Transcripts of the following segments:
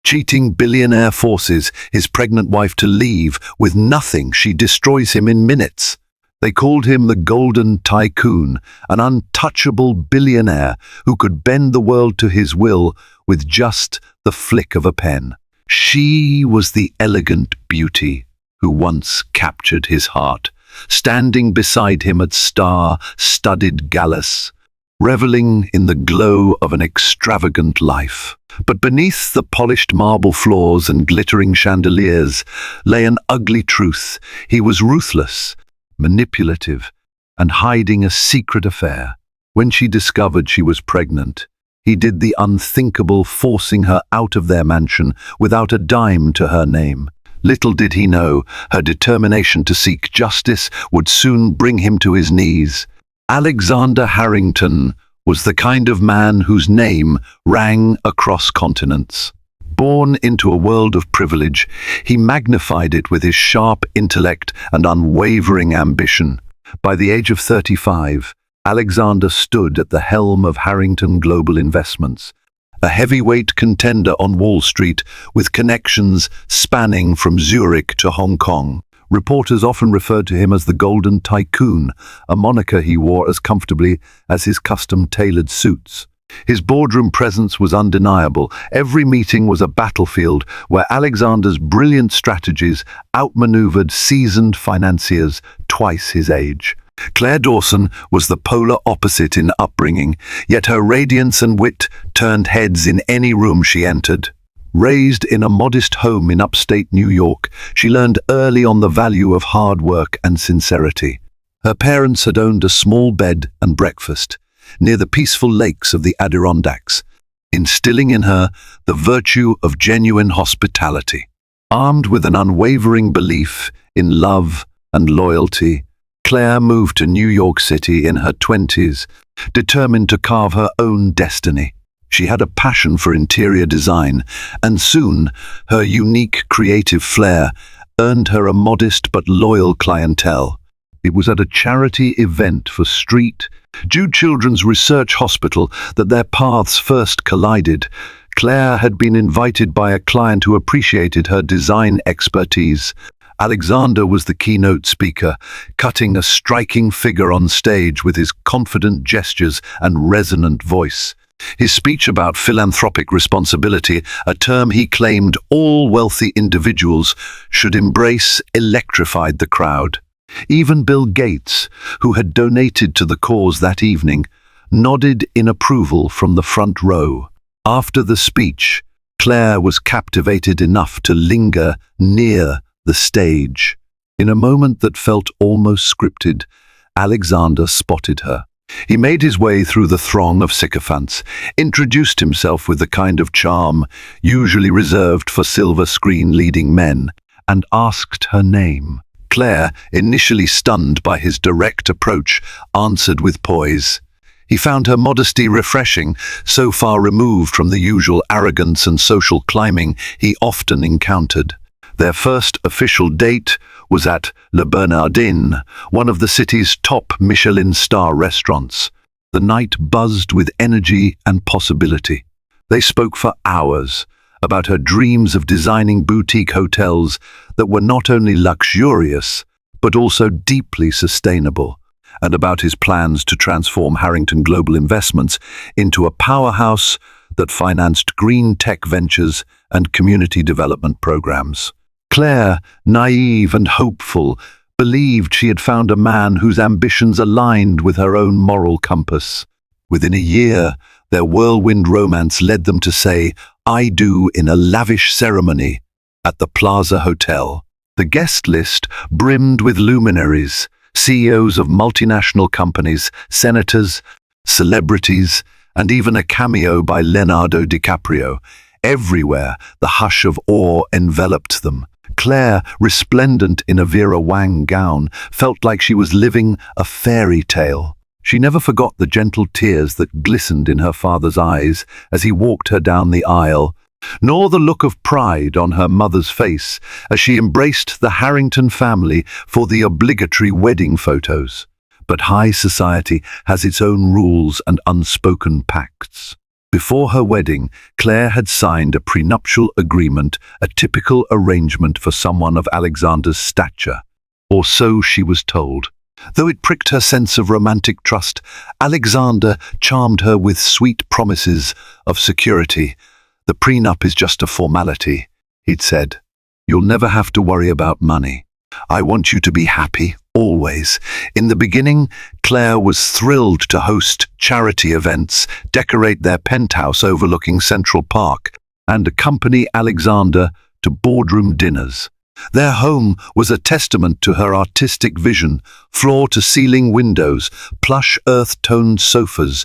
Cheating billionaire forces his pregnant wife to leave with nothing. She destroys him in minutes. They called him the Golden Tycoon, an untouchable billionaire who could bend the world to his will with just the flick of a pen. She was the elegant beauty who once captured his heart, standing beside him at star-studded galas, reveling in the glow of an extravagant life. But beneath the polished marble floors and glittering chandeliers lay an ugly truth. He was ruthless, manipulative, and hiding a secret affair. When she discovered she was pregnant, he did the unthinkable, forcing her out of their mansion without a dime to her name. Little did he know, her determination to seek justice would soon bring him to his knees. Alexander Harrington was the kind of man whose name rang across continents. Born into a world of privilege, he magnified it with his sharp intellect and unwavering ambition. By the age of 35, Alexander stood at the helm of Harrington Global Investments, a heavyweight contender on Wall Street with connections spanning from Zurich to Hong Kong. Reporters often referred to him as the Golden Tycoon, a moniker he wore as comfortably as his custom-tailored suits. His boardroom presence was undeniable. Every meeting was a battlefield where Alexander's brilliant strategies outmaneuvered seasoned financiers twice his age. Claire Dawson was the polar opposite in upbringing, yet her radiance and wit turned heads in any room she entered. Raised in a modest home in upstate New York, she learned early on the value of hard work and sincerity. Her parents had owned a small bed and breakfast near the peaceful lakes of the Adirondacks, instilling in her the virtue of genuine hospitality. Armed with an unwavering belief in love and loyalty, Claire moved to New York City in her 20s, determined to carve her own destiny. She had a passion for interior design, and soon her unique creative flair earned her a modest but loyal clientele. It was at a charity event for St. Jude Children's Research Hospital that their paths first collided. Claire had been invited by a client who appreciated her design expertise. Alexander was the keynote speaker, cutting a striking figure on stage with his confident gestures and resonant voice. His speech about philanthropic responsibility, a term he claimed all wealthy individuals should embrace, electrified the crowd. Even Bill Gates, who had donated to the cause that evening, nodded in approval from the front row. After the speech, Claire was captivated enough to linger near the stage. In a moment that felt almost scripted, Alexander spotted her. He made his way through the throng of sycophants, introduced himself with the kind of charm usually reserved for silver screen leading men, and asked her name. Claire, initially stunned by his direct approach, answered with poise. He found her modesty refreshing, so far removed from the usual arrogance and social climbing he often encountered. Their first official date was at Le Bernardin, one of the city's top Michelin star restaurants. The night buzzed with energy and possibility. They spoke for hours about her dreams of designing boutique hotels that were not only luxurious, but also deeply sustainable, and about his plans to transform Harrington Global Investments into a powerhouse that financed green tech ventures and community development programs. Claire, naive and hopeful, believed she had found a man whose ambitions aligned with her own moral compass. Within a year, their whirlwind romance led them to say, "I do" in a lavish ceremony at the Plaza Hotel. The guest list brimmed with luminaries, CEOs of multinational companies, senators, celebrities, and even a cameo by Leonardo DiCaprio. Everywhere, the hush of awe enveloped them. Claire, resplendent in a Vera Wang gown, felt like she was living a fairy tale. She never forgot the gentle tears that glistened in her father's eyes as he walked her down the aisle, nor the look of pride on her mother's face as she embraced the Harrington family for the obligatory wedding photos. But high society has its own rules and unspoken pacts. Before her wedding, Claire had signed a prenuptial agreement, a typical arrangement for someone of Alexander's stature. Or so she was told. Though it pricked her sense of romantic trust, Alexander charmed her with sweet promises of security. "The prenup is just a formality," he'd said. "You'll never have to worry about money. I want you to be happy, always." In the beginning, Claire was thrilled to host charity events, decorate their penthouse overlooking Central Park, and accompany Alexander to boardroom dinners. Their home was a testament to her artistic vision, floor-to-ceiling windows, plush earth-toned sofas,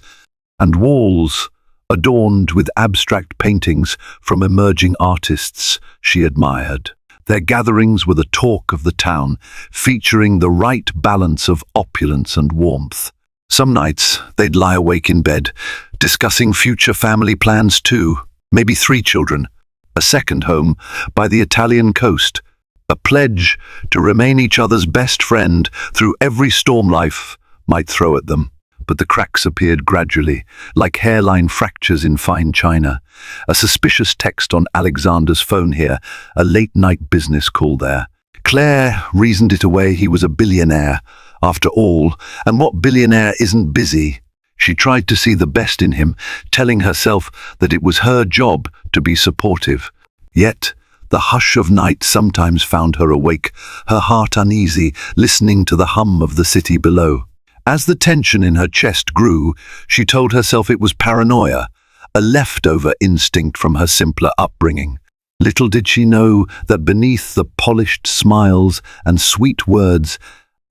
and walls adorned with abstract paintings from emerging artists she admired. Their gatherings were the talk of the town, featuring the right balance of opulence and warmth. Some nights, they'd lie awake in bed, discussing future family plans too, maybe 3 children, a second home by the Italian coast, a pledge to remain each other's best friend through every storm life might throw at them. But the cracks appeared gradually, like hairline fractures in fine china. A suspicious text on Alexander's phone here, a late-night business call there. Claire reasoned it away. He was a billionaire, after all, and what billionaire isn't busy? She tried to see the best in him, telling herself that it was her job to be supportive. Yet, the hush of night sometimes found her awake, her heart uneasy, listening to the hum of the city below. As the tension in her chest grew, she told herself it was paranoia, a leftover instinct from her simpler upbringing. Little did she know that beneath the polished smiles and sweet words,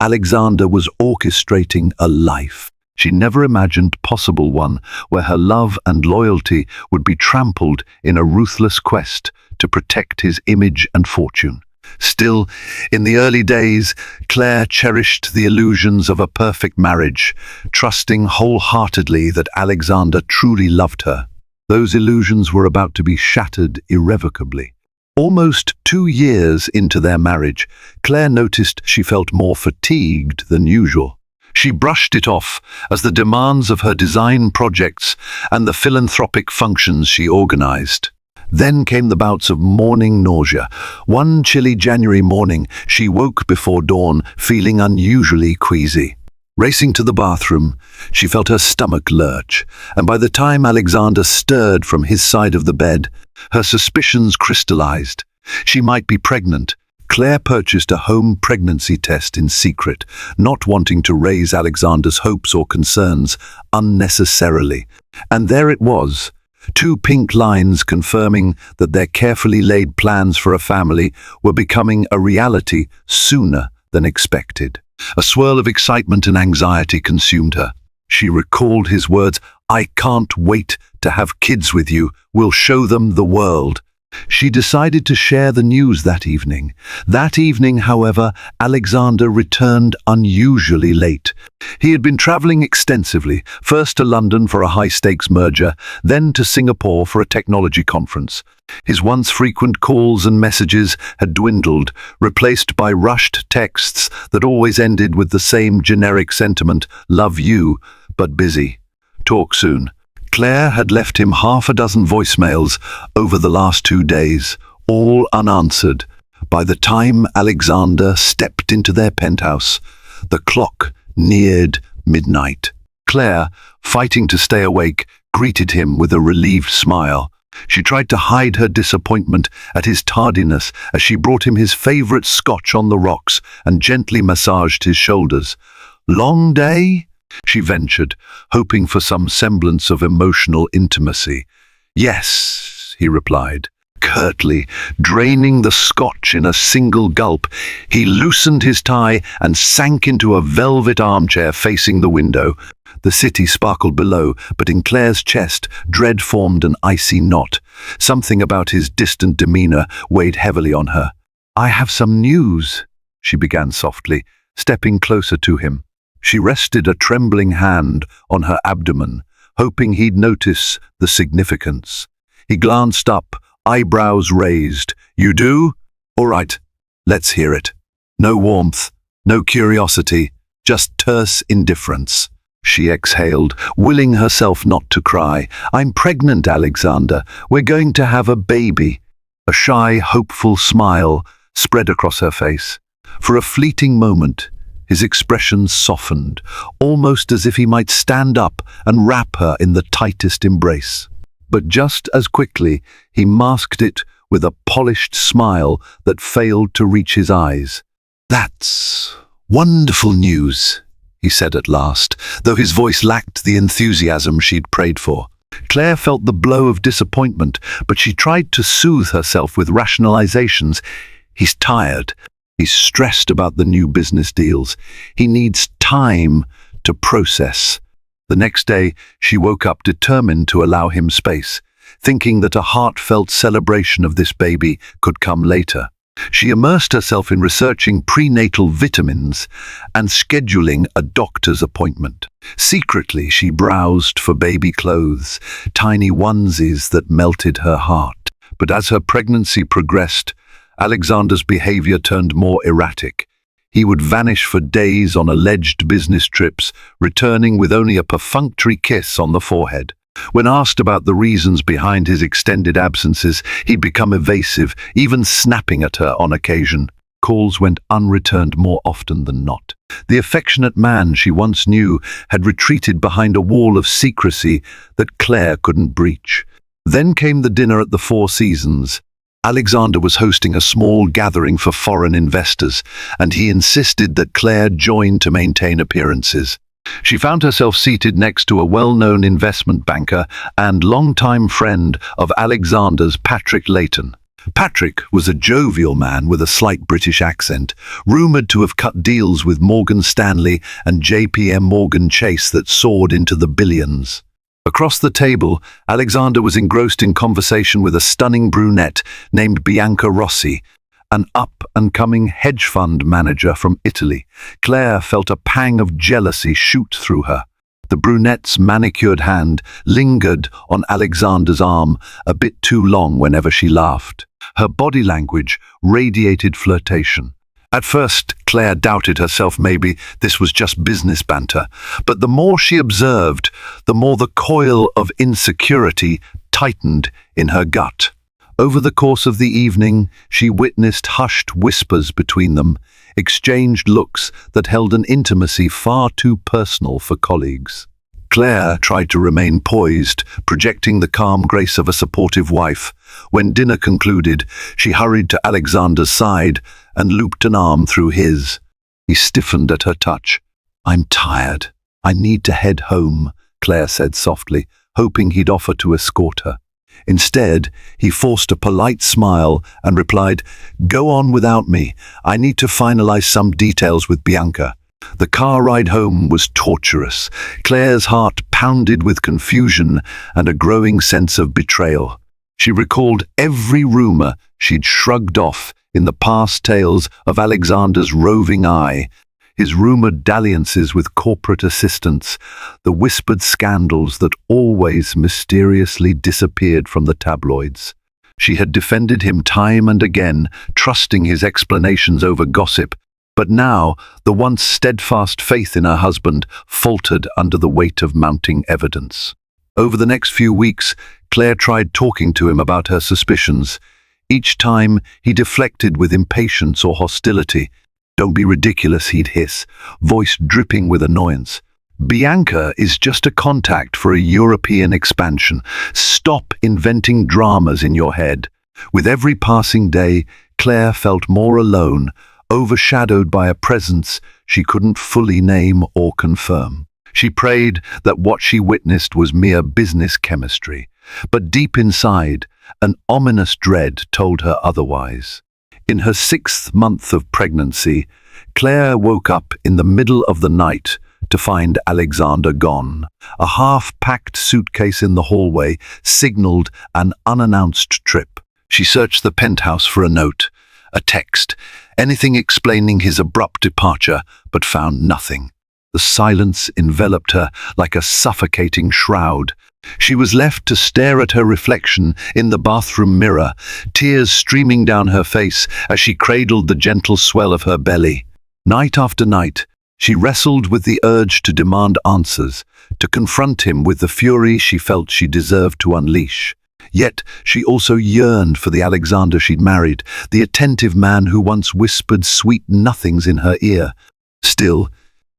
Alexander was orchestrating a life she never imagined possible, one where her love and loyalty would be trampled in a ruthless quest to protect his image and fortune. Still, in the early days, Claire cherished the illusions of a perfect marriage, trusting wholeheartedly that Alexander truly loved her. Those illusions were about to be shattered irrevocably. Almost 2 years into their marriage, Claire noticed she felt more fatigued than usual. She brushed it off as the demands of her design projects and the philanthropic functions she organized. Then came the bouts of morning nausea. One chilly January morning, she woke before dawn, feeling unusually queasy. Racing to the bathroom, she felt her stomach lurch, and by the time Alexander stirred from his side of the bed, her suspicions crystallized. She might be pregnant. Claire purchased a home pregnancy test in secret, not wanting to raise Alexander's hopes or concerns unnecessarily. And there it was, 2 pink lines confirming that their carefully laid plans for a family were becoming a reality sooner than expected. A swirl of excitement and anxiety consumed her. She recalled his words, "I can't wait to have kids with you. We'll show them the world." She decided to share the news that evening. That evening, however, Alexander returned unusually late. He had been traveling extensively, first to London for a high-stakes merger, then to Singapore for a technology conference. His once frequent calls and messages had dwindled, replaced by rushed texts that always ended with the same generic sentiment, "Love you, but busy. Talk soon." Claire had left him 6 voicemails over the last 2 days, all unanswered. By the time Alexander stepped into their penthouse, the clock neared midnight. Claire, fighting to stay awake, greeted him with a relieved smile. She tried to hide her disappointment at his tardiness as she brought him his favorite scotch on the rocks and gently massaged his shoulders. "Long day?" she ventured, hoping for some semblance of emotional intimacy. "Yes," he replied, curtly, draining the scotch in a single gulp. He loosened his tie and sank into a velvet armchair facing the window. The city sparkled below, but in Claire's chest, dread formed an icy knot. Something about his distant demeanor weighed heavily on her. "I have some news," she began softly, stepping closer to him. She rested a trembling hand on her abdomen, hoping he'd notice the significance. He glanced up, eyebrows raised. "You do? All right, let's hear it." No warmth, no curiosity, just terse indifference. she exhaled, willing herself not to cry. "I'm pregnant, Alexander. We're going to have a baby." A shy, hopeful smile spread across her face. For a fleeting moment, his expression softened, almost as if he might stand up and wrap her in the tightest embrace. But just as quickly, he masked it with a polished smile that failed to reach his eyes. "That's wonderful news," he said at last, though his voice lacked the enthusiasm she'd prayed for. Claire felt the blow of disappointment, but she tried to soothe herself with rationalizations. "He's tired. He's stressed about the new business deals. He needs time to process." The next day, she woke up determined to allow him space, thinking that a heartfelt celebration of this baby could come later. She immersed herself in researching prenatal vitamins and scheduling a doctor's appointment. Secretly, she browsed for baby clothes, tiny onesies that melted her heart. But as her pregnancy progressed, Alexander's behavior turned more erratic. He would vanish for days on alleged business trips, returning with only a perfunctory kiss on the forehead. When asked about the reasons behind his extended absences, he'd become evasive, even snapping at her on occasion. Calls went unreturned more often than not. The affectionate man she once knew had retreated behind a wall of secrecy that Claire couldn't breach. Then came the dinner at the Four Seasons. Alexander was hosting a small gathering for foreign investors, and he insisted that Claire join to maintain appearances. She found herself seated next to a well-known investment banker and longtime friend of Alexander's, Patrick Layton. Patrick was a jovial man with a slight British accent, rumoured to have cut deals with Morgan Stanley and JPM Morgan Chase that soared into the billions. Across the table, Alexander was engrossed in conversation with a stunning brunette named Bianca Rossi, an up-and-coming hedge fund manager from Italy. Claire felt a pang of jealousy shoot through her. The brunette's manicured hand lingered on Alexander's arm a bit too long whenever she laughed. Her body language radiated flirtation. At first, Claire doubted herself. Maybe this was just business banter. But the more she observed, the more the coil of insecurity tightened in her gut. Over the course of the evening, she witnessed hushed whispers between them, exchanged looks that held an intimacy far too personal for colleagues. Claire tried to remain poised, projecting the calm grace of a supportive wife. When dinner concluded, she hurried to Alexander's side and looped an arm through his. He stiffened at her touch. "I'm tired. I need to head home," Claire said softly, hoping he'd offer to escort her. Instead, he forced a polite smile and replied, "Go on without me. I need to finalize some details with Bianca." The car ride home was torturous. Claire's heart pounded with confusion and a growing sense of betrayal. She recalled every rumor she'd shrugged off in the past tales of Alexander's roving eye, his rumored dalliances with corporate assistants, the whispered scandals that always mysteriously disappeared from the tabloids. She had defended him time and again, trusting his explanations over gossip, but now the once steadfast faith in her husband faltered under the weight of mounting evidence. Over the next few weeks, Claire tried talking to him about her suspicions. Each time, he deflected with impatience or hostility. "Don't be ridiculous," he'd hiss, voice dripping with annoyance. "Bianca is just a contact for a European expansion. Stop inventing dramas in your head." With every passing day, Claire felt more alone, overshadowed by a presence she couldn't fully name or confirm. She prayed that what she witnessed was mere business chemistry, but deep inside, an ominous dread told her otherwise. In her 6th month of pregnancy, Claire woke up in the middle of the night to find Alexander gone. A half-packed suitcase in the hallway signaled an unannounced trip. She searched the penthouse for a note, a text, anything explaining his abrupt departure, but found nothing. The silence enveloped her like a suffocating shroud. She was left to stare at her reflection in the bathroom mirror, tears streaming down her face as she cradled the gentle swell of her belly. Night after night, She wrestled with the urge to demand answers, to confront him with the fury she felt she deserved to unleash. Yet she also yearned for the Alexander she'd married, the attentive man who once whispered sweet nothings in her ear. Still,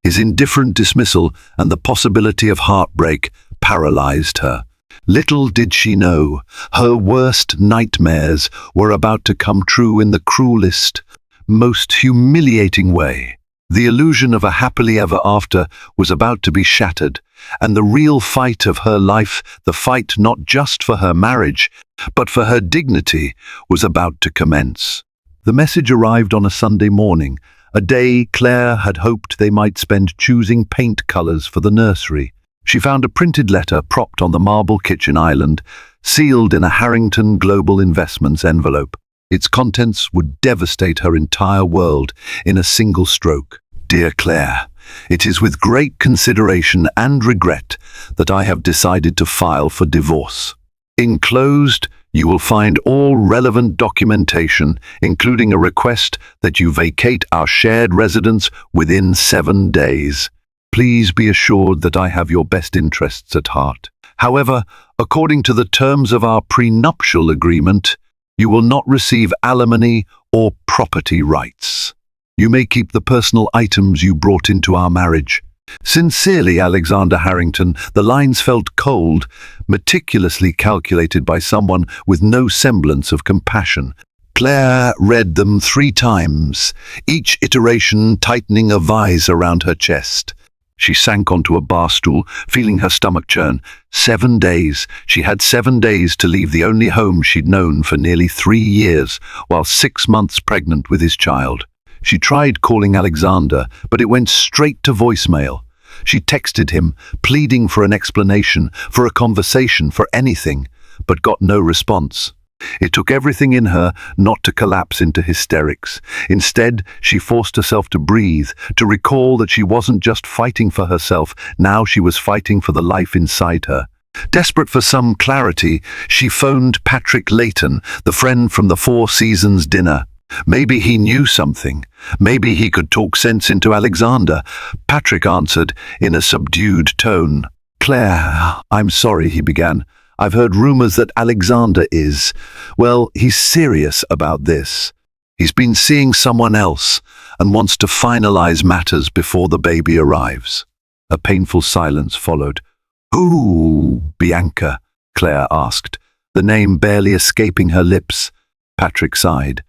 his indifferent dismissal and the possibility of heartbreak paralyzed her. Little did she know, her worst nightmares were about to come true in the cruelest, most humiliating way. The illusion of a happily ever after was about to be shattered, and the real fight of her life, the fight not just for her marriage, but for her dignity, was about to commence. The message arrived on a Sunday morning, a day Claire had hoped they might spend choosing paint colors for the nursery. She found a printed letter propped on the marble kitchen island, sealed in a Harrington Global Investments envelope. Its contents would devastate her entire world in a single stroke. Dear Claire, it is with great consideration and regret that I have decided to file for divorce. Enclosed, you will find all relevant documentation, including a request that you vacate our shared residence within 7 days. Please be assured that I have your best interests at heart. However, according to the terms of our prenuptial agreement, you will not receive alimony or property rights. You may keep the personal items you brought into our marriage. Sincerely, Alexander Harrington. The lines felt cold, meticulously calculated by someone with no semblance of compassion. Claire read them 3 times, each iteration tightening a vise around her chest. She sank onto a bar stool, feeling her stomach churn. 7 days. She had 7 days to leave the only home she'd known for nearly 3 years, while 6 months pregnant with his child. She tried calling Alexander, but it went straight to voicemail. She texted him, pleading for an explanation, for a conversation, for anything, but got no response. It took everything in her not to collapse into hysterics. Instead, she forced herself to breathe, to recall that she wasn't just fighting for herself, now she was fighting for the life inside her. Desperate for some clarity, she phoned Patrick Layton, the friend from the Four Seasons dinner. Maybe he knew something. Maybe he could talk sense into Alexander. Patrick answered in a subdued tone. Claire, I'm sorry, he began. I've heard rumors that Alexander is, well, he's serious about this. He's been seeing someone else and wants to finalize matters before the baby arrives. A painful silence followed. Who, Bianca? Claire asked, the name barely escaping her lips. Patrick sighed.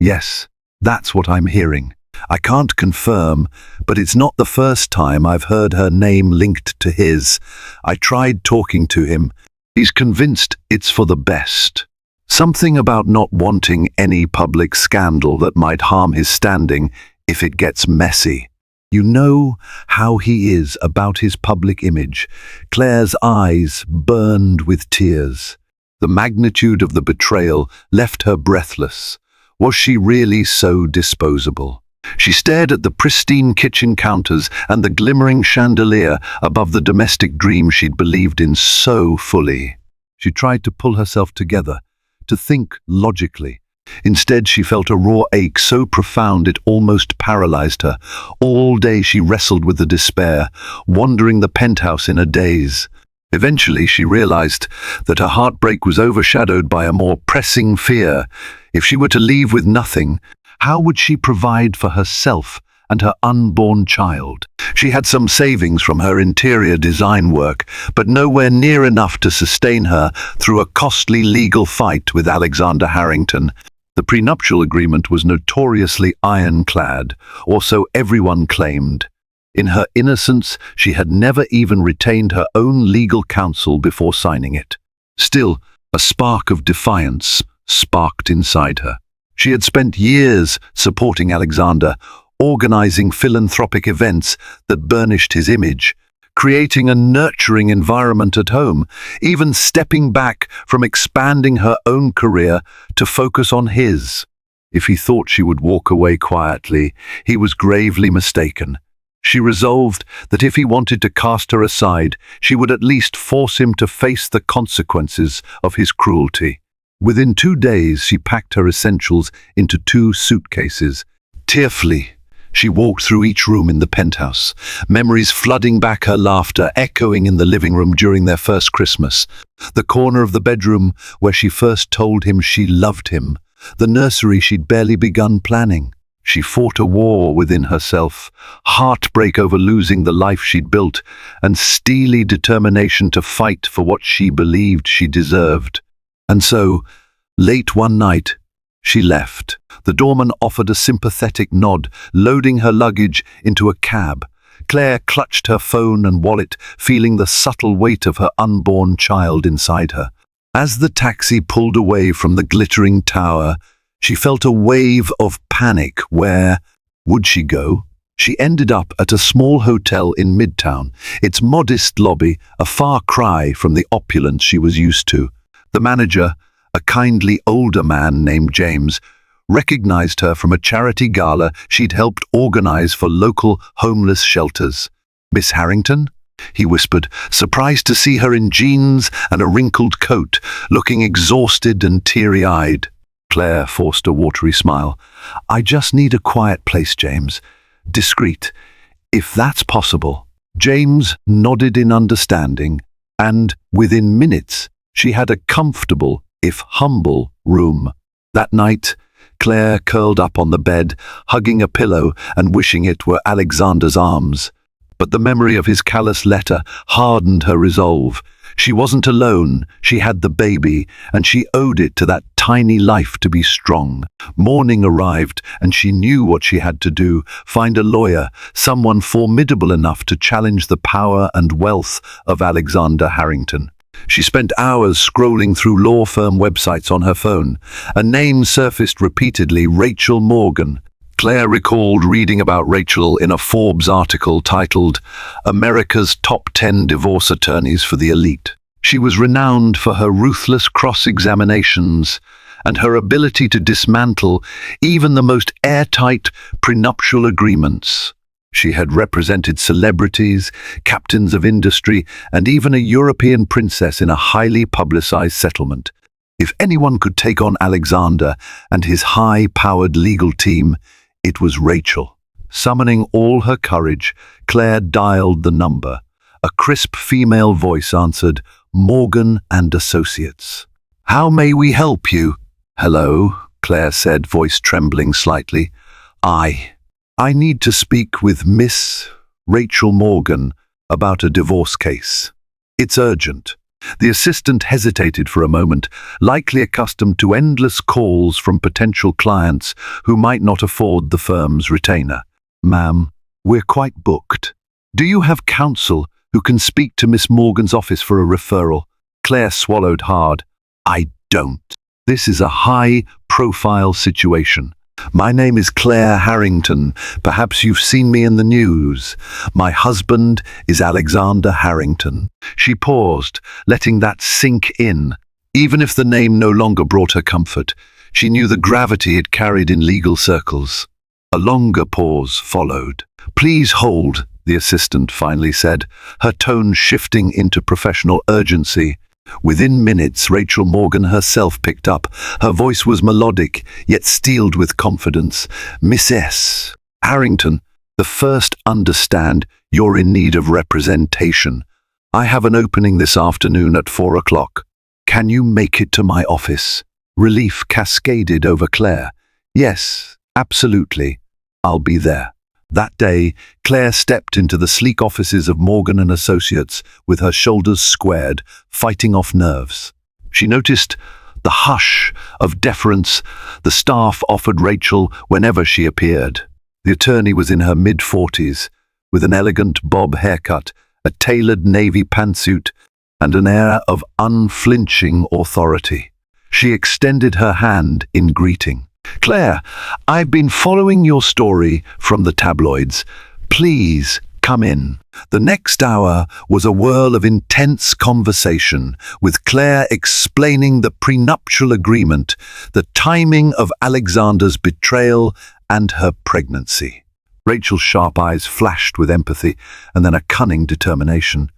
Yes, that's what I'm hearing. I can't confirm, but it's not the first time I've heard her name linked to his. I tried talking to him. He's convinced it's for the best. Something about not wanting any public scandal that might harm his standing if it gets messy. You know how he is about his public image. Claire's eyes burned with tears. The magnitude of the betrayal left her breathless. Was she really so disposable? She stared at the pristine kitchen counters and the glimmering chandelier above the domestic dream she'd believed in so fully. She tried to pull herself together, to think logically. Instead, she felt a raw ache so profound it almost paralyzed her. All day she wrestled with the despair, wandering the penthouse in a daze. Eventually, she realized that her heartbreak was overshadowed by a more pressing fear. If she were to leave with nothing, how would she provide for herself and her unborn child? She had some savings from her interior design work, but nowhere near enough to sustain her through a costly legal fight with Alexander Harrington. The prenuptial agreement was notoriously ironclad, or so everyone claimed. In her innocence, she had never even retained her own legal counsel before signing it. Still, a spark of defiance sparked inside her. She had spent years supporting Alexander, organizing philanthropic events that burnished his image, creating a nurturing environment at home, even stepping back from expanding her own career to focus on his. If he thought she would walk away quietly, he was gravely mistaken. She resolved that if he wanted to cast her aside, she would at least force him to face the consequences of his cruelty. Within 2 days, she packed her essentials into 2 suitcases. Tearfully, She walked through each room in the penthouse, memories flooding back, her laughter echoing in the living room during their first Christmas, the corner of the bedroom where she first told him she loved him, the nursery she'd barely begun planning. She fought a war within herself, heartbreak over losing the life she'd built, and steely determination to fight for what she believed she deserved. And so, late one night, she left. The doorman offered a sympathetic nod, loading her luggage into a cab. Claire clutched her phone and wallet, feeling the subtle weight of her unborn child inside her. As the taxi pulled away from the glittering tower, she felt a wave of panic. Where would she go? She ended up at a small hotel in Midtown, its modest lobby a far cry from the opulence she was used to. The manager, a kindly older man named James, recognized her from a charity gala she'd helped organize for local homeless shelters. "Miss Harrington?" he whispered, surprised to see her in jeans and a wrinkled coat, looking exhausted and teary-eyed. Claire forced a watery smile. "I just need a quiet place, James. Discreet, if that's possible." James nodded in understanding, and within minutes she had a comfortable, if humble, room. That night, Claire curled up on the bed, hugging a pillow and wishing it were Alexander's arms. But the memory of his callous letter hardened her resolve. She wasn't alone, she had the baby, and she owed it to that tiny life to be strong. Morning arrived, and she knew what she had to do: find a lawyer, someone formidable enough to challenge the power and wealth of Alexander Harrington. She spent hours scrolling through law firm websites on her phone. A name surfaced repeatedly: Rachel Morgan. Claire recalled reading about Rachel in a Forbes article titled "America's Top 10 Divorce Attorneys for the Elite." She was renowned for her ruthless cross-examinations and her ability to dismantle even the most airtight prenuptial agreements. She had represented celebrities, captains of industry, and even a European princess in a highly publicized settlement. If anyone could take on Alexander and his high-powered legal team, it was Rachel. Summoning all her courage, Claire dialed the number. A crisp female voice answered, "Morgan and Associates." "How may we help you?" "Hello," Claire said, voice trembling slightly. I need to speak with Miss Rachel Morgan about a divorce case. It's urgent." The assistant hesitated for a moment, likely accustomed to endless calls from potential clients who might not afford the firm's retainer. "Ma'am, we're quite booked. Do you have counsel who can speak to Miss Morgan's office for a referral?" Claire swallowed hard. "I don't. This is a high-profile situation. My name is Claire Harrington. Perhaps you've seen me in the news. My husband is Alexander Harrington." She paused, letting that sink in. Even if the name no longer brought her comfort, she knew the gravity it carried in legal circles. A longer pause followed. "Please hold," the assistant finally said, her tone shifting into professional urgency. Within minutes, Rachel Morgan herself picked up. Her voice was melodic, yet steeled with confidence. "Miss S. Harrington, the first understand you're in need of representation. I have an opening this afternoon at 4 o'clock. Can you make it to my office?" Relief cascaded over Claire. "Yes, absolutely. I'll be there." That day, Claire stepped into the sleek offices of Morgan and Associates with her shoulders squared, fighting off nerves. She noticed the hush of deference the staff offered Rachel whenever she appeared. The attorney was in her mid-40s, with an elegant bob haircut, a tailored navy pantsuit, and an air of unflinching authority. She extended her hand in greeting. "Claire, I've been following your story from the tabloids. Please come in." The next hour was a whirl of intense conversation, with Claire explaining the prenuptial agreement, the timing of Alexander's betrayal, and her pregnancy. Rachel's sharp eyes flashed with empathy and then a cunning determination.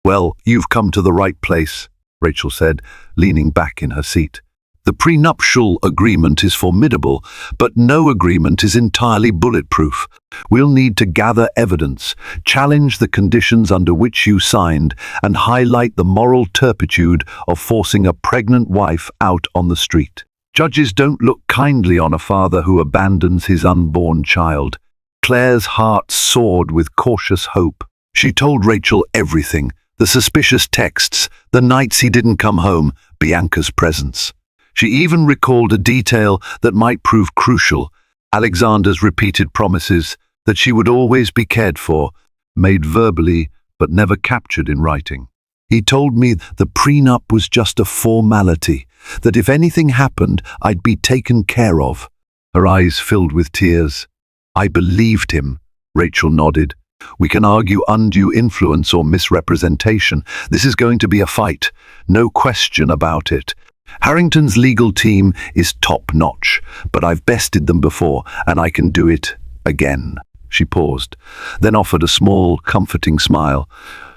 "Well, you've come to the right place," Rachel said, leaning back in her seat. The prenuptial agreement is formidable, but no agreement is entirely bulletproof. We'll need to gather evidence, challenge the conditions under which you signed, and highlight the moral turpitude of forcing a pregnant wife out on the street. Judges don't look kindly on a father who abandons his unborn child. Claire's heart soared with cautious hope. She told Rachel everything: the suspicious texts, the nights he didn't come home, Bianca's presence. She even recalled a detail that might prove crucial: Alexander's repeated promises that she would always be cared for, made verbally but never captured in writing. He told me the prenup was just a formality, that if anything happened, I'd be taken care of. Her eyes filled with tears. I believed him, Rachel nodded. We can argue undue influence or misrepresentation. This is going to be a fight, no question about it. Harrington's legal team is top-notch, but I've bested them before, and I can do it again. She paused, then offered a small, comforting smile.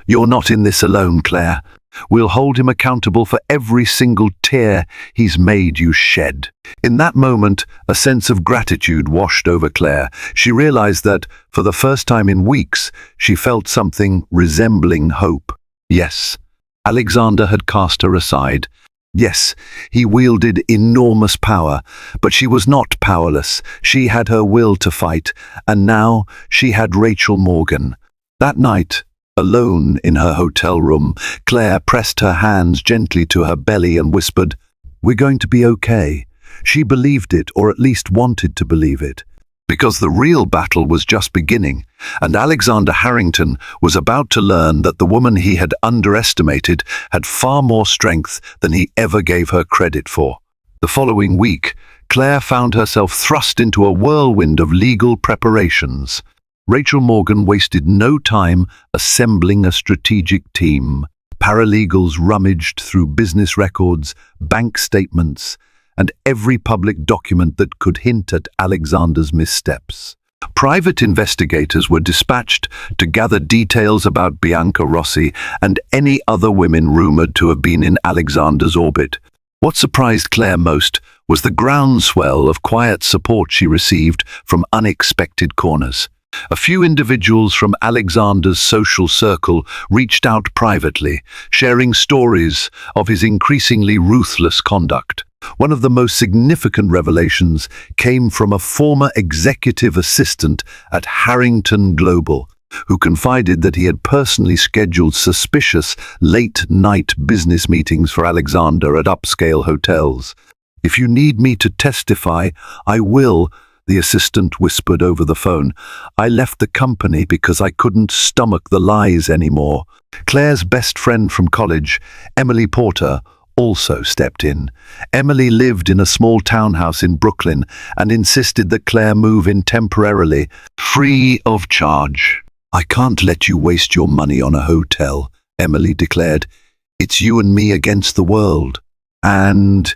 You're not in this alone, Claire. We'll hold him accountable for every single tear he's made you shed. In that moment, a sense of gratitude washed over Claire. She realized that, for the first time in weeks, she felt something resembling hope. Yes, Alexander had cast her aside. Yes, he wielded enormous power, but she was not powerless. She had her will to fight, and now she had Rachel Morgan. That night, alone in her hotel room, Claire pressed her hands gently to her belly and whispered, "We're going to be okay." She believed it, or at least wanted to believe it, because the real battle was just beginning, and Alexander Harrington was about to learn that the woman he had underestimated had far more strength than he ever gave her credit for. The following week, Claire found herself thrust into a whirlwind of legal preparations. Rachel Morgan wasted no time assembling a strategic team. Paralegals rummaged through business records, bank statements, and every public document that could hint at Alexander's missteps. Private investigators were dispatched to gather details about Bianca Rossi and any other women rumored to have been in Alexander's orbit. What surprised Claire most was the groundswell of quiet support she received from unexpected corners. A few individuals from Alexander's social circle reached out privately, sharing stories of his increasingly ruthless conduct. One of the most significant revelations came from a former executive assistant at Harrington Global, who confided that he had personally scheduled suspicious late-night business meetings for Alexander at upscale hotels. "If you need me to testify, I will," the assistant whispered over the phone. "I left the company because I couldn't stomach the lies anymore." Claire's best friend from college, Emily Porter, also stepped in. Emily lived in a small townhouse in Brooklyn and insisted that Claire move in temporarily, free of charge. "I can't let you waste your money on a hotel," Emily declared. "It's you and me against the world. And,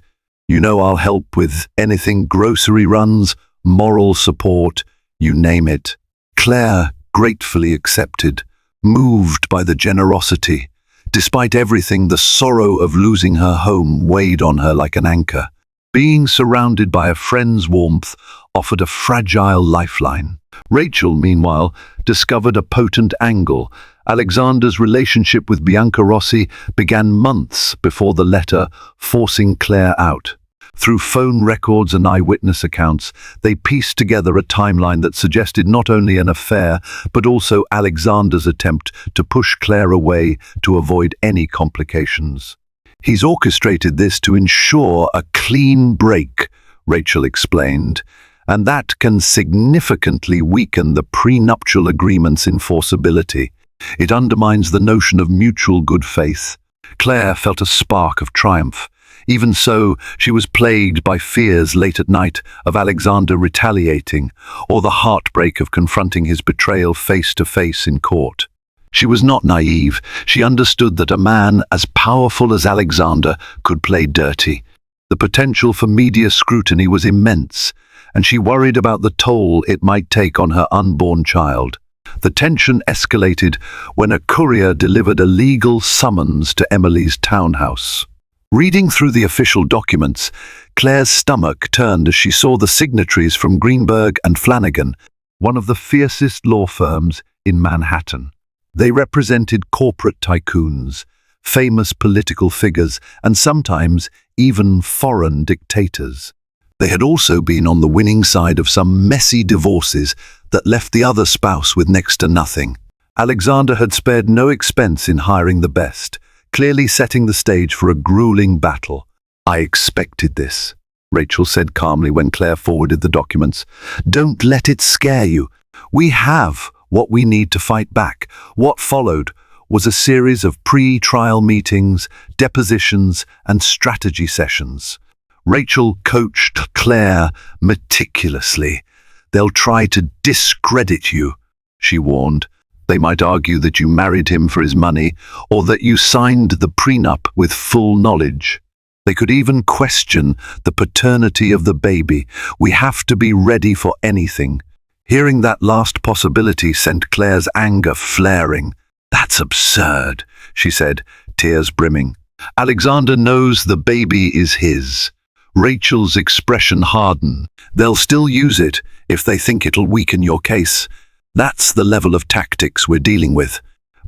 I'll help with anything: grocery runs, moral support, you name it." Claire gratefully accepted, moved by the generosity. Despite everything, the sorrow of losing her home weighed on her like an anchor. Being surrounded by a friend's warmth offered a fragile lifeline. Rachel, meanwhile, discovered a potent angle. Alexander's relationship with Bianca Rossi began months before the letter forcing Claire out. Through phone records and eyewitness accounts, they pieced together a timeline that suggested not only an affair, but also Alexander's attempt to push Claire away to avoid any complications. "He's orchestrated this to ensure a clean break," Rachel explained, "and that can significantly weaken the prenuptial agreement's enforceability. It undermines the notion of mutual good faith." Claire felt a spark of triumph. Even so, she was plagued by fears late at night of Alexander retaliating, or the heartbreak of confronting his betrayal face to face in court. She was not naive. She understood that a man as powerful as Alexander could play dirty. The potential for media scrutiny was immense, and she worried about the toll it might take on her unborn child. The tension escalated when a courier delivered a legal summons to Emily's townhouse. Reading through the official documents, Claire's stomach turned as she saw the signatories from Greenberg and Flanagan, one of the fiercest law firms in Manhattan. They represented corporate tycoons, famous political figures, and sometimes even foreign dictators. They had also been on the winning side of some messy divorces that left the other spouse with next to nothing. Alexander had spared no expense in hiring the best, clearly setting the stage for a grueling battle. "I expected this," Rachel said calmly when Claire forwarded the documents. "Don't let it scare you. We have what we need to fight back." What followed was a series of pre-trial meetings, depositions, and strategy sessions. Rachel coached Claire meticulously. "They'll try to discredit you," she warned. "They might argue that you married him for his money or that you signed the prenup with full knowledge. They could even question the paternity of the baby. We have to be ready for anything." Hearing that last possibility sent Claire's anger flaring. "That's absurd," she said, tears brimming. "Alexander knows the baby is his." Rachel's expression hardened. "They'll still use it if they think it'll weaken your case. That's the level of tactics we're dealing with.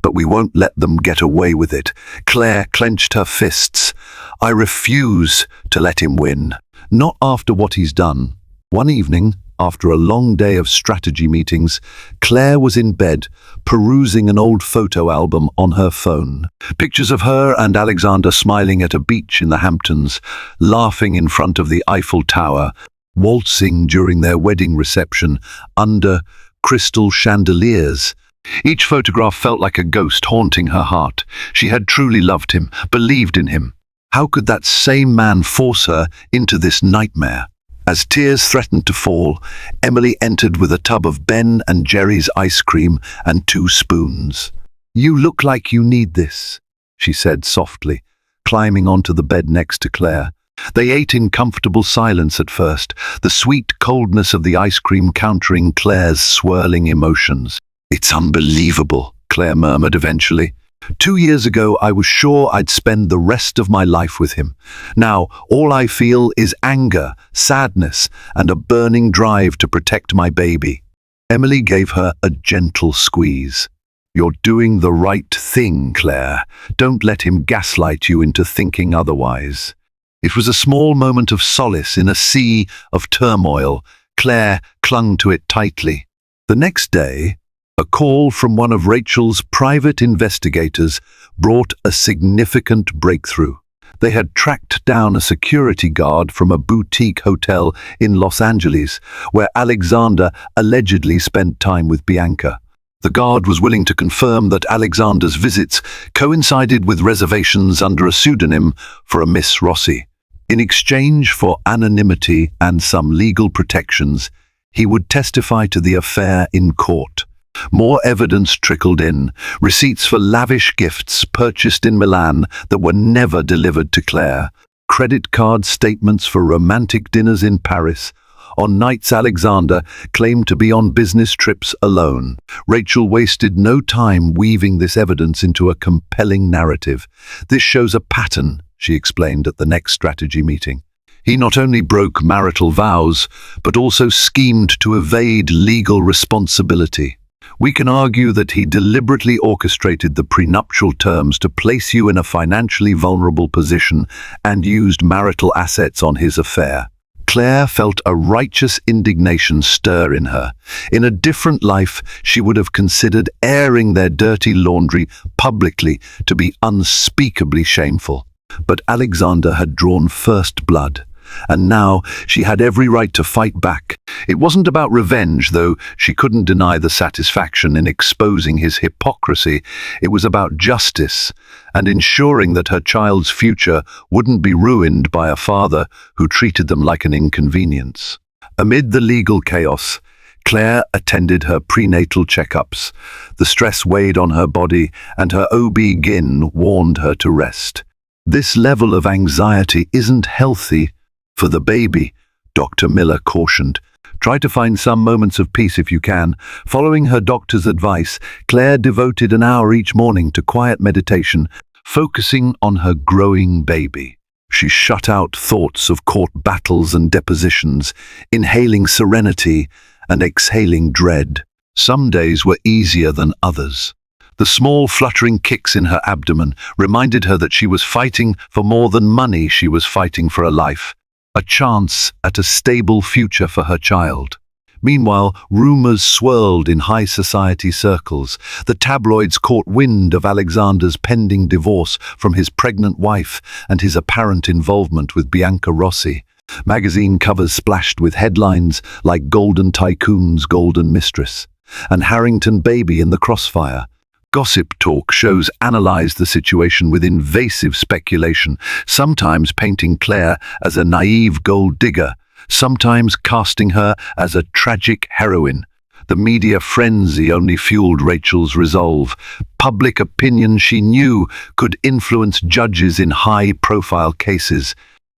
But we won't let them get away with it." Claire clenched her fists. "I refuse to let him win. Not after what he's done." One evening, after a long day of strategy meetings, Claire was in bed, perusing an old photo album on her phone. Pictures of her and Alexander smiling at a beach in the Hamptons, laughing in front of the Eiffel Tower, waltzing during their wedding reception under crystal chandeliers. Each photograph felt like a ghost haunting her heart. She had truly loved him, believed in him. How could that same man force her into this nightmare? As tears threatened to fall, Emily entered with a tub of Ben and Jerry's ice cream and 2 spoons. "You look like you need this," she said softly, climbing onto the bed next to Claire. They ate in comfortable silence at first, the sweet coldness of the ice cream countering Claire's swirling emotions. "It's unbelievable," Claire murmured eventually. "2 years ago, I was sure I'd spend the rest of my life with him. Now, all I feel is anger, sadness, and a burning drive to protect my baby." Emily gave her a gentle squeeze. "You're doing the right thing, Claire. Don't let him gaslight you into thinking otherwise." It was a small moment of solace in a sea of turmoil. Claire clung to it tightly. The next day, a call from one of Rachel's private investigators brought a significant breakthrough. They had tracked down a security guard from a boutique hotel in Los Angeles, where Alexander allegedly spent time with Bianca. The guard was willing to confirm that Alexander's visits coincided with reservations under a pseudonym for a Miss Rossi. In exchange for anonymity and some legal protections, he would testify to the affair in court. More evidence trickled in, receipts for lavish gifts purchased in Milan that were never delivered to Claire, credit card statements for romantic dinners in Paris. On nights Alexander claimed to be on business trips alone. Rachel wasted no time weaving this evidence into a compelling narrative. "This shows a pattern," she explained at the next strategy meeting. "He not only broke marital vows, but also schemed to evade legal responsibility. We can argue that he deliberately orchestrated the prenuptial terms to place you in a financially vulnerable position and used marital assets on his affair." Claire felt a righteous indignation stir in her. In a different life, she would have considered airing their dirty laundry publicly to be unspeakably shameful. But Alexander had drawn first blood, and now she had every right to fight back. It wasn't about revenge, though she couldn't deny the satisfaction in exposing his hypocrisy. It was about justice and ensuring that her child's future wouldn't be ruined by a father who treated them like an inconvenience. Amid the legal chaos, Claire attended her prenatal checkups. The stress weighed on her body, and her OB-GYN warned her to rest. "This level of anxiety isn't healthy for the baby," Dr. Miller cautioned. "Try to find some moments of peace if you can." Following her doctor's advice, Claire devoted an hour each morning to quiet meditation, focusing on her growing baby. She shut out thoughts of court battles and depositions, inhaling serenity and exhaling dread. Some days were easier than others. The small fluttering kicks in her abdomen reminded her that she was fighting for more than money. She was fighting for a life, a chance at a stable future for her child. Meanwhile, rumors swirled in high society circles. The tabloids caught wind of Alexander's pending divorce from his pregnant wife and his apparent involvement with Bianca Rossi. Magazine covers splashed with headlines like Golden Tycoon's Golden Mistress and Harrington Baby in the crossfire. Gossip talk shows analyzed the situation with invasive speculation, sometimes painting Claire as a naive gold digger, sometimes casting her as a tragic heroine. The media frenzy only fueled Rachel's resolve. Public opinion, she knew, could influence judges in high-profile cases.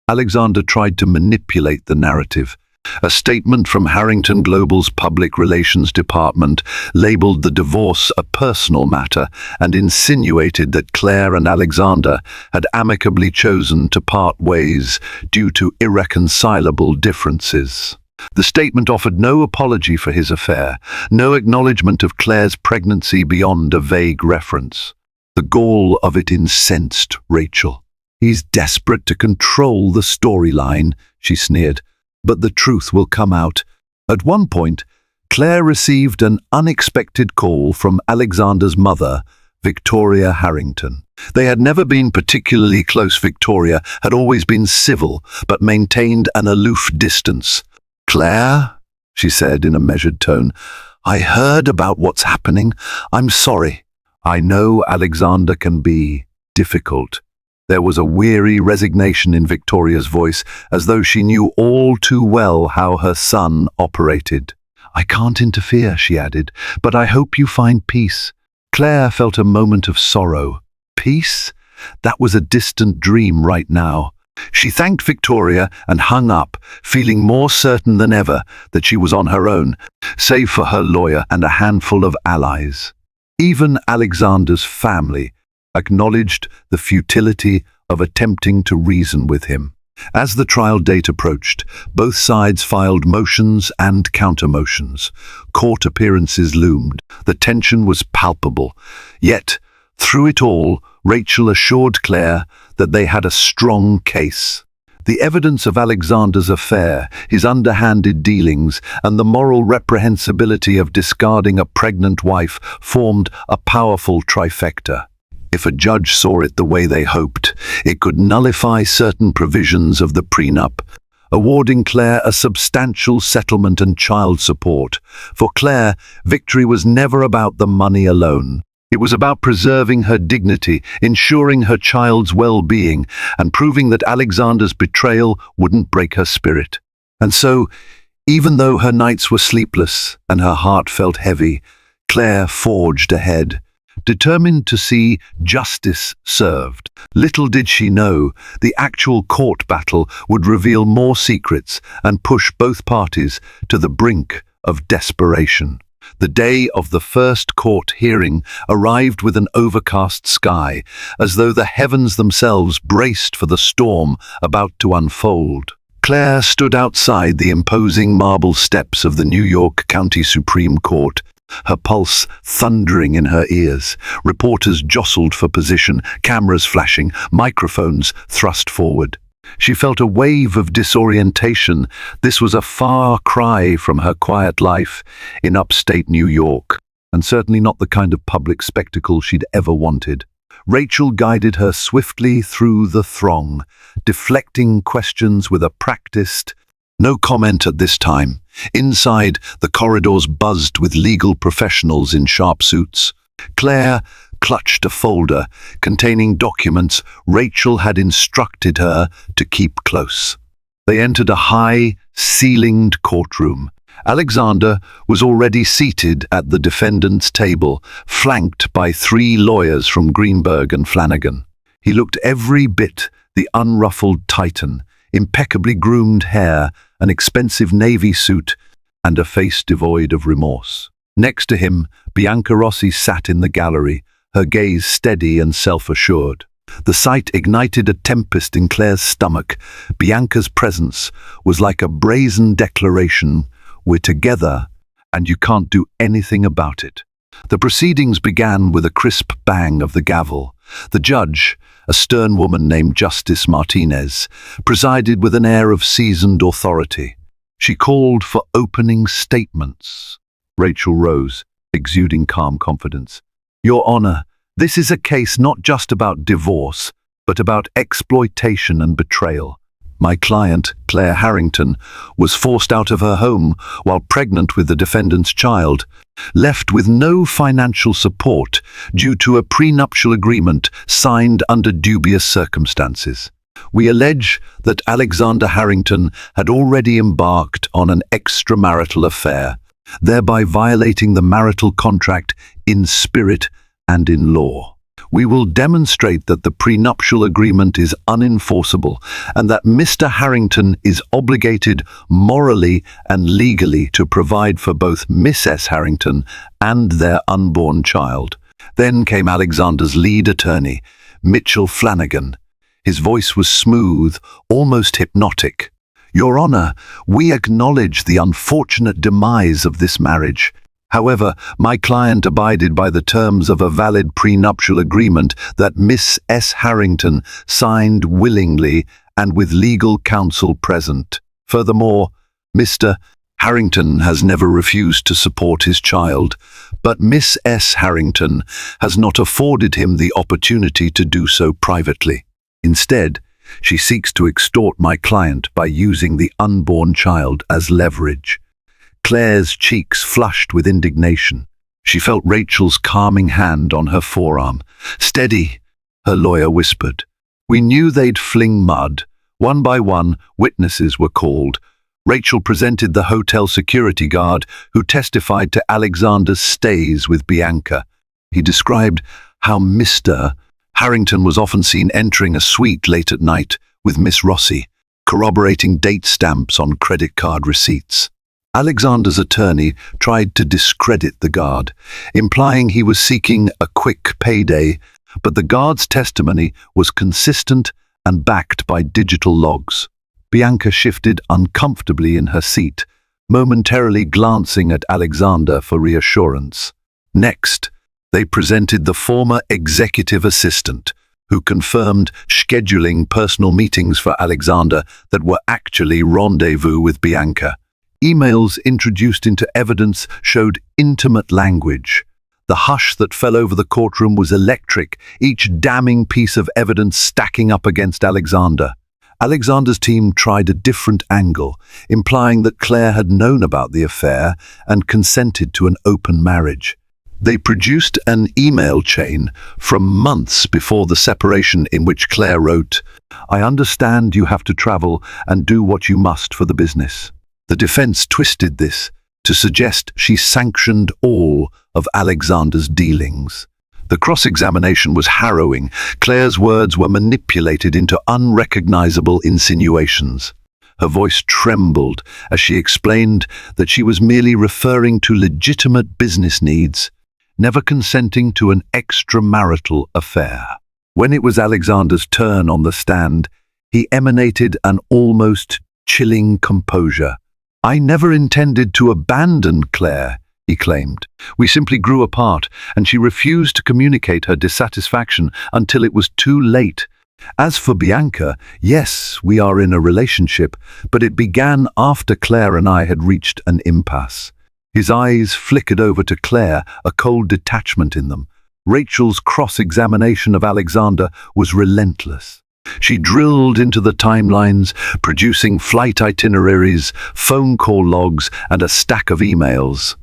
Alexander tried to manipulate the narrative. A statement from Harrington Global's public relations department labeled the divorce a personal matter and insinuated that Claire and Alexander had amicably chosen to part ways due to irreconcilable differences. The statement offered no apology for his affair, no acknowledgement of Claire's pregnancy beyond a vague reference. The gall of it incensed Rachel. "He's desperate to control the storyline," she sneered. "But the truth will come out." At one point, Claire received an unexpected call from Alexander's mother, Victoria Harrington. They had never been particularly close. Victoria had always been civil, but maintained an aloof distance. "Claire," she said in a measured tone, "I heard about what's happening. I'm sorry. I know Alexander can be difficult." There was a weary resignation in Victoria's voice, as though she knew all too well how her son operated. "I can't interfere," she added, "but I hope you find peace." Claire felt a moment of sorrow. Peace? That was a distant dream right now. She thanked Victoria and hung up, feeling more certain than ever that she was on her own, save for her lawyer and a handful of allies. Even Alexander's family acknowledged the futility of attempting to reason with him. As the trial date approached, both sides filed motions and counter-motions. Court appearances loomed. The tension was palpable. Yet, through it all, Rachel assured Claire that they had a strong case. The evidence of Alexander's affair, his underhanded dealings, and the moral reprehensibility of discarding a pregnant wife formed a powerful trifecta. If a judge saw it the way they hoped, it could nullify certain provisions of the prenup, awarding Claire a substantial settlement and child support. For Claire, victory was never about the money alone. It was about preserving her dignity, ensuring her child's well-being, and proving that Alexander's betrayal wouldn't break her spirit. And so, even though her nights were sleepless and her heart felt heavy, Claire forged ahead, determined to see justice served. Little did she know, the actual court battle would reveal more secrets and push both parties to the brink of desperation. The day of the first court hearing arrived with an overcast sky, as though the heavens themselves braced for the storm about to unfold. Claire stood outside the imposing marble steps of the New York County Supreme Court, her pulse thundering in her ears. Reporters jostled for position, cameras flashing, microphones thrust forward. She felt a wave of disorientation. This was a far cry from her quiet life in upstate New York, and certainly not the kind of public spectacle she'd ever wanted. Rachel guided her swiftly through the throng, deflecting questions with a practiced, "No comment at this time." Inside, the corridors buzzed with legal professionals in sharp suits. Claire clutched a folder containing documents Rachel had instructed her to keep close. They entered a high-ceilinged courtroom. Alexander was already seated at the defendant's table, flanked by 3 lawyers from Greenberg and Flanagan. He looked every bit the unruffled Titan, impeccably groomed hair, an expensive navy suit, and a face devoid of remorse. Next to him, Bianca Rossi sat in the gallery, her gaze steady and self-assured. The sight ignited a tempest in Claire's stomach. Bianca's presence was like a brazen declaration: we're together, and you can't do anything about it. The proceedings began with a crisp bang of the gavel. The judge, a stern woman named Justice Martinez, presided with an air of seasoned authority. She called for opening statements. Rachel rose, exuding calm confidence. Your Honor, this is a case not just about divorce, but about exploitation and betrayal. My client, Claire Harrington, was forced out of her home while pregnant with the defendant's child, left with no financial support due to a prenuptial agreement signed under dubious circumstances. We allege that Alexander Harrington had already embarked on an extramarital affair, thereby violating the marital contract in spirit and in law. We will demonstrate that the prenuptial agreement is unenforceable and that Mr. Harrington is obligated morally and legally to provide for both Miss S. Harrington and their unborn child. Then came Alexander's lead attorney, Mitchell Flanagan. His voice was smooth, almost hypnotic. Your Honor, we acknowledge the unfortunate demise of this marriage. However, my client abided by the terms of a valid prenuptial agreement that Miss S. Harrington signed willingly and with legal counsel present. Furthermore, Mr. Harrington has never refused to support his child, but Miss S. Harrington has not afforded him the opportunity to do so privately. Instead, she seeks to extort my client by using the unborn child as leverage. Claire's cheeks flushed with indignation. She felt Rachel's calming hand on her forearm. Steady, her lawyer whispered. We knew they'd fling mud. One by one, witnesses were called. Rachel presented the hotel security guard who testified to Alexander's stays with Bianca. He described how Mr. Harrington was often seen entering a suite late at night with Miss Rossi, corroborating date stamps on credit card receipts. Alexander's attorney tried to discredit the guard, implying he was seeking a quick payday, but the guard's testimony was consistent and backed by digital logs. Bianca shifted uncomfortably in her seat, momentarily glancing at Alexander for reassurance. Next, they presented the former executive assistant, who confirmed scheduling personal meetings for Alexander that were actually rendezvous with Bianca. Emails introduced into evidence showed intimate language. The hush that fell over the courtroom was electric, each damning piece of evidence stacking up against Alexander. Alexander's team tried a different angle, implying that Claire had known about the affair and consented to an open marriage. They produced an email chain from months before the separation in which Claire wrote, "I understand you have to travel and do what you must for the business." The defense twisted this to suggest she sanctioned all of Alexander's dealings. The cross-examination was harrowing. Claire's words were manipulated into unrecognizable insinuations. Her voice trembled as she explained that she was merely referring to legitimate business needs, never consenting to an extramarital affair. When it was Alexander's turn on the stand, he emanated an almost chilling composure. "I never intended to abandon Claire," he claimed. "We simply grew apart, and she refused to communicate her dissatisfaction until it was too late. As for Bianca, yes, we are in a relationship, but it began after Claire and I had reached an impasse." His eyes flickered over to Claire, a cold detachment in them. Rachel's cross-examination of Alexander was relentless. She drilled into the timelines, producing flight itineraries, phone call logs, and a stack of emails.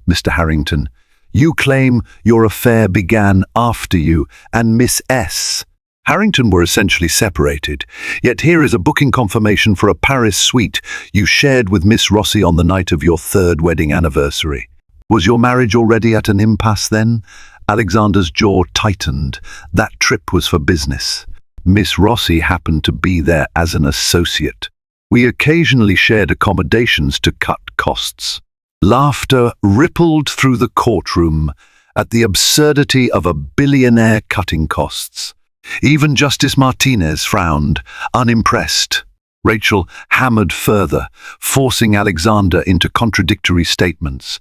"Mr. Harrington, you claim your affair began after you and Miss S. Harrington were essentially separated, yet here is a booking confirmation for a Paris suite you shared with Miss Rossi on the night of your 3rd wedding anniversary. Was your marriage already at an impasse then?" Alexander's jaw tightened. That trip was for business. Miss Rossi happened to be there as an associate. We occasionally shared accommodations to cut costs. Laughter rippled through the courtroom at the absurdity of a billionaire cutting costs. Even Justice Martinez frowned, unimpressed. Rachel hammered further, forcing Alexander into contradictory statements.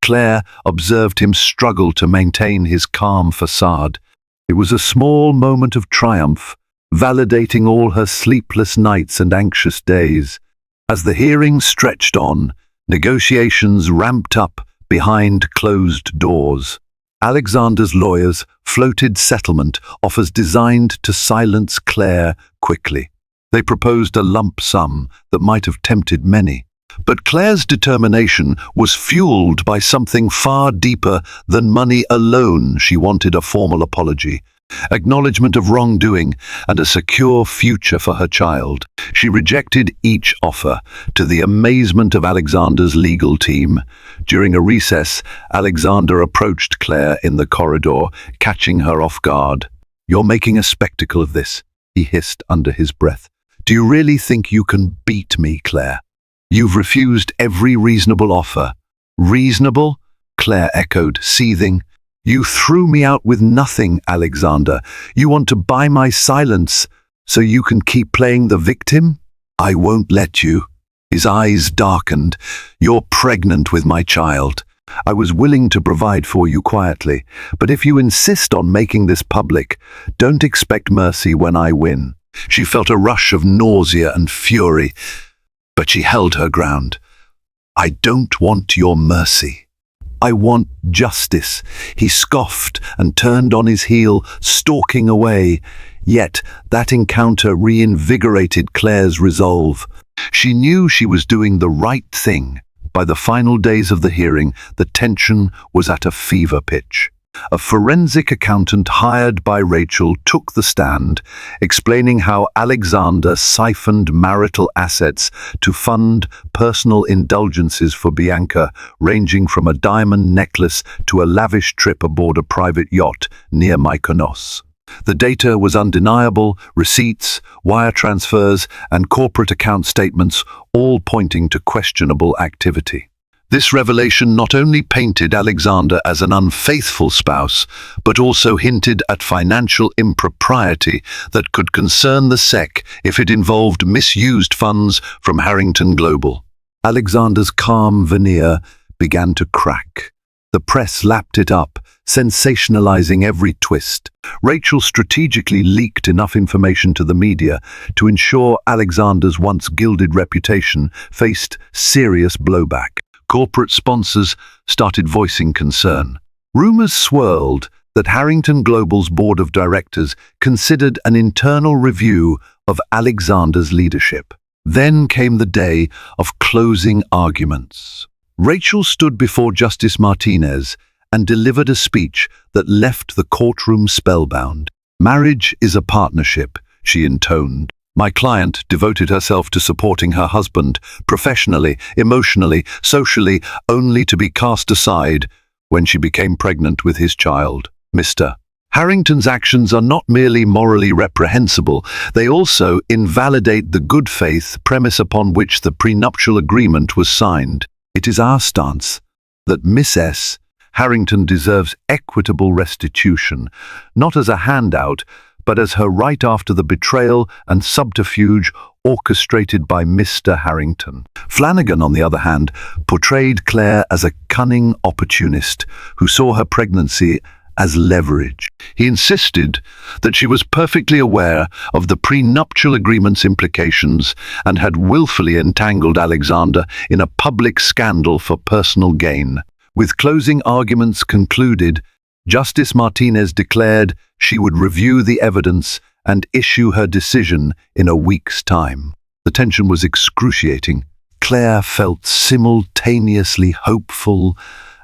Claire observed him struggle to maintain his calm facade. It was a small moment of triumph, validating all her sleepless nights and anxious days. As the hearing stretched on, negotiations ramped up behind closed doors. Alexander's lawyers floated settlement offers designed to silence Claire quickly. They proposed a lump sum that might have tempted many. But Claire's determination was fueled by something far deeper than money alone. She wanted a formal apology, acknowledgement of wrongdoing, and a secure future for her child. She rejected each offer, to the amazement of Alexander's legal team. During a recess, Alexander approached Claire in the corridor, catching her off guard. "You're making a spectacle of this," he hissed under his breath. "Do you really think you can beat me, Claire? You've refused every reasonable offer." "Reasonable?" Claire echoed, seething. "You threw me out with nothing, Alexander. You want to buy my silence so you can keep playing the victim? I won't let you." His eyes darkened. "You're pregnant with my child. I was willing to provide for you quietly, but if you insist on making this public, don't expect mercy when I win." She felt a rush of nausea and fury, but she held her ground. "I don't want your mercy. I want justice." He scoffed and turned on his heel, stalking away. Yet that encounter reinvigorated Claire's resolve. She knew she was doing the right thing. By the final days of the hearing, the tension was at a fever pitch. A forensic accountant hired by Rachel took the stand, explaining how Alexander siphoned marital assets to fund personal indulgences for Bianca, ranging from a diamond necklace to a lavish trip aboard a private yacht near Mykonos. The data was undeniable: receipts, wire transfers, and corporate account statements, all pointing to questionable activity. This revelation not only painted Alexander as an unfaithful spouse, but also hinted at financial impropriety that could concern the SEC if it involved misused funds from Harrington Global. Alexander's calm veneer began to crack. The press lapped it up, sensationalizing every twist. Rachel strategically leaked enough information to the media to ensure Alexander's once gilded reputation faced serious blowback. Corporate sponsors started voicing concern. Rumors swirled that Harrington Global's board of directors considered an internal review of Alexander's leadership. Then came the day of closing arguments. Rachel stood before Justice Martinez and delivered a speech that left the courtroom spellbound. "Marriage is a partnership," she intoned. "My client devoted herself to supporting her husband, professionally, emotionally, socially, only to be cast aside when she became pregnant with his child. Mr. Harrington's actions are not merely morally reprehensible, they also invalidate the good faith premise upon which the prenuptial agreement was signed. It is our stance that Miss S. Harrington deserves equitable restitution, not as a handout, but as her right after the betrayal and subterfuge orchestrated by Mr. Harrington." Flanagan, on the other hand, portrayed Claire as a cunning opportunist who saw her pregnancy as leverage. He insisted that she was perfectly aware of the prenuptial agreement's implications and had willfully entangled Alexander in a public scandal for personal gain. With closing arguments concluded, Justice Martinez declared she would review the evidence and issue her decision in a week's time. The tension was excruciating. Claire felt simultaneously hopeful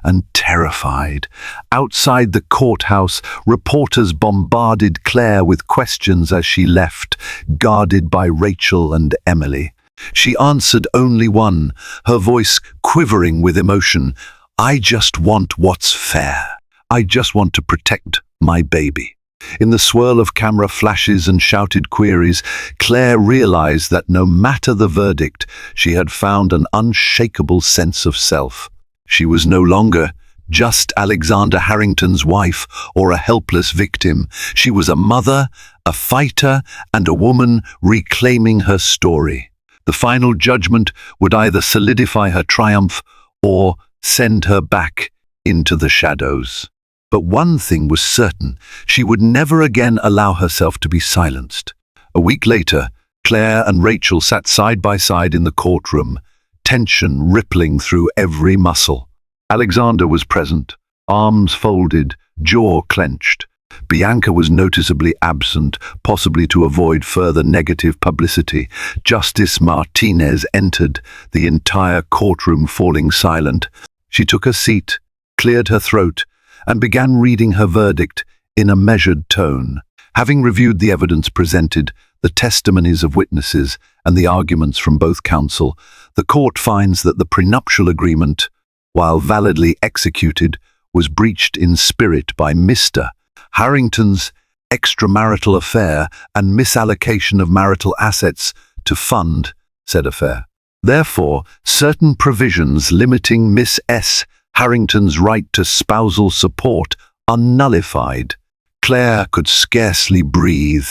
and terrified. Outside the courthouse, reporters bombarded Claire with questions as she left, guarded by Rachel and Emily. She answered only one, her voice quivering with emotion. "I just want what's fair. I just want to protect my baby." In the swirl of camera flashes and shouted queries, Claire realized that no matter the verdict, she had found an unshakable sense of self. She was no longer just Alexander Harrington's wife or a helpless victim. She was a mother, a fighter, and a woman reclaiming her story. The final judgment would either solidify her triumph or send her back into the shadows. But one thing was certain: she would never again allow herself to be silenced. A week later, Claire and Rachel sat side by side in the courtroom, tension rippling through every muscle. Alexander was present, arms folded, jaw clenched. Bianca was noticeably absent, possibly to avoid further negative publicity. Justice Martinez entered, the entire courtroom falling silent. She took a seat, cleared her throat, and began reading her verdict in a measured tone. Having reviewed the evidence presented, the testimonies of witnesses, and the arguments from both counsel, the court finds that the prenuptial agreement, while validly executed, was breached in spirit by Mr. Harrington's extramarital affair and misallocation of marital assets to fund said affair. Therefore, certain provisions limiting Miss S. Harrington's right to spousal support are nullified. Claire could scarcely breathe.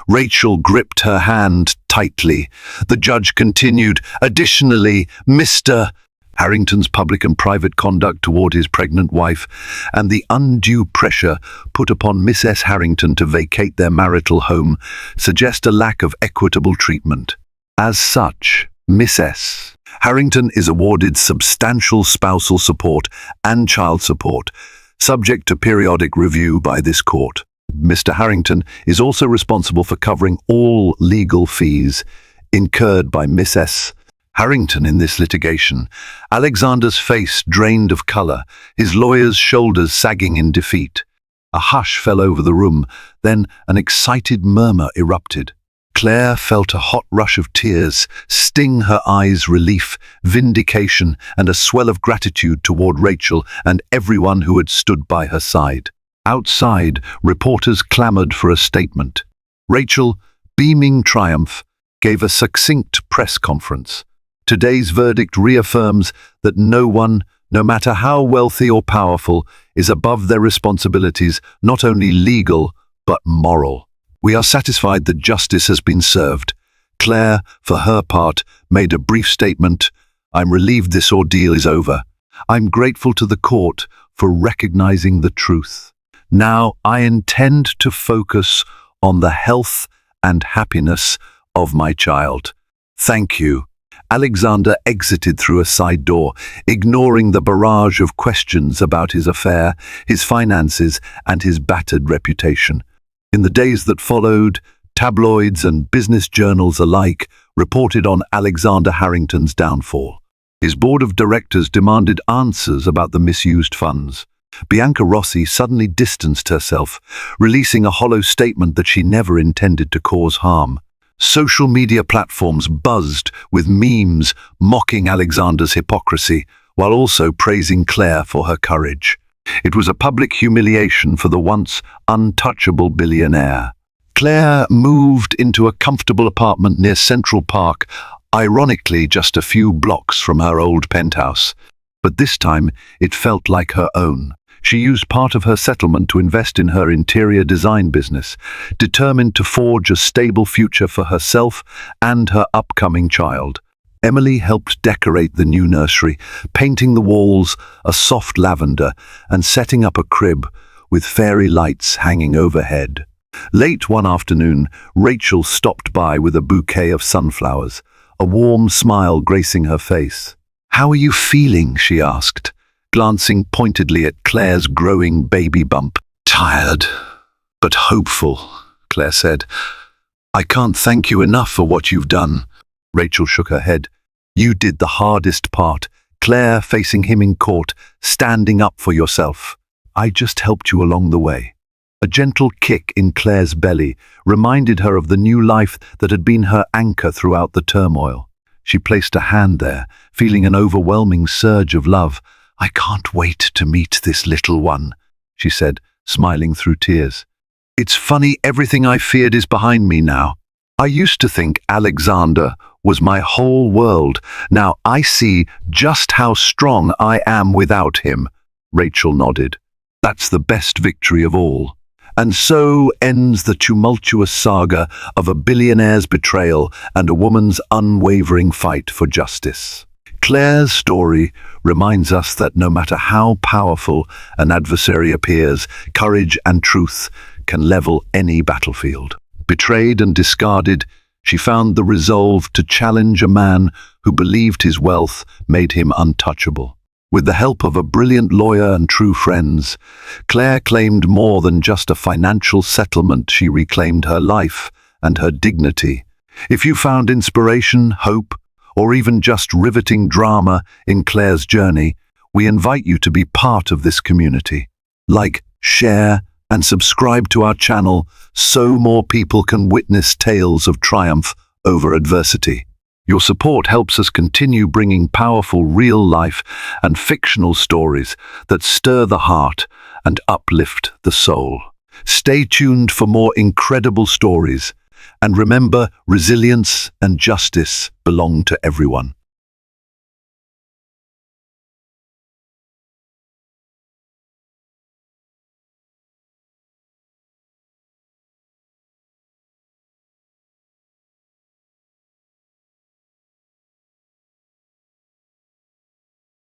Rachel gripped her hand tightly. The judge continued, "Additionally, Mr. Harrington's public and private conduct toward his pregnant wife and the undue pressure put upon Miss S. Harrington to vacate their marital home suggest a lack of equitable treatment. As such, Miss S. Harrington is awarded substantial spousal support and child support, subject to periodic review by this court. Mr. Harrington is also responsible for covering all legal fees incurred by Miss S. Harrington in this litigation." Alexander's face drained of color, his lawyer's shoulders sagging in defeat. A hush fell over the room, then an excited murmur erupted. Claire felt a hot rush of tears sting her eyes, relief, vindication, and a swell of gratitude toward Rachel and everyone who had stood by her side. Outside, reporters clamored for a statement. Rachel, beaming triumph, gave a succinct press conference. "Today's verdict reaffirms that no one, no matter how wealthy or powerful, is above their responsibilities, not only legal, but moral. We are satisfied that justice has been served." Claire, for her part, made a brief statement. "I'm relieved this ordeal is over. I'm grateful to the court for recognizing the truth. Now I intend to focus on the health and happiness of my child. Thank you." Alexander exited through a side door, ignoring the barrage of questions about his affair, his finances, and his battered reputation. In the days that followed, tabloids and business journals alike reported on Alexander Harrington's downfall. His board of directors demanded answers about the misused funds. Bianca Rossi suddenly distanced herself, releasing a hollow statement that she never intended to cause harm. Social media platforms buzzed with memes mocking Alexander's hypocrisy, while also praising Claire for her courage. It was a public humiliation for the once untouchable billionaire. Claire moved into a comfortable apartment near Central Park, ironically just a few blocks from her old penthouse. But this time it felt like her own. She used part of her settlement to invest in her interior design business, determined to forge a stable future for herself and her upcoming child. Emily helped decorate the new nursery, painting the walls a soft lavender and setting up a crib with fairy lights hanging overhead. Late one afternoon, Rachel stopped by with a bouquet of sunflowers, a warm smile gracing her face. "How are you feeling?" she asked, glancing pointedly at Claire's growing baby bump. "Tired, but hopeful," Claire said. "I can't thank you enough for what you've done." Rachel shook her head. "You did the hardest part, Claire, facing him in court, standing up for yourself. I just helped you along the way." A gentle kick in Claire's belly reminded her of the new life that had been her anchor throughout the turmoil. She placed a hand there, feeling an overwhelming surge of love. "I can't wait to meet this little one," she said, smiling through tears. "It's funny, everything I feared is behind me now. I used to think Alexander was my whole world. Now I see just how strong I am without him." Rachel nodded. That's the best victory of all. And so ends the tumultuous saga of a billionaire's betrayal and a woman's unwavering fight for justice. Claire's story reminds us that no matter how powerful an adversary appears, courage and truth can level any battlefield. Betrayed and discarded, she found the resolve to challenge a man who believed his wealth made him untouchable. With the help of a brilliant lawyer and true friends, Claire claimed more than just a financial settlement. She reclaimed her life and her dignity. If you found inspiration, hope, or even just riveting drama in Claire's journey, we invite you to be part of this community. Like, share, and subscribe to our channel so more people can witness tales of triumph over adversity. Your support helps us continue bringing powerful real-life and fictional stories that stir the heart and uplift the soul. Stay tuned for more incredible stories, and remember, resilience and justice belong to everyone.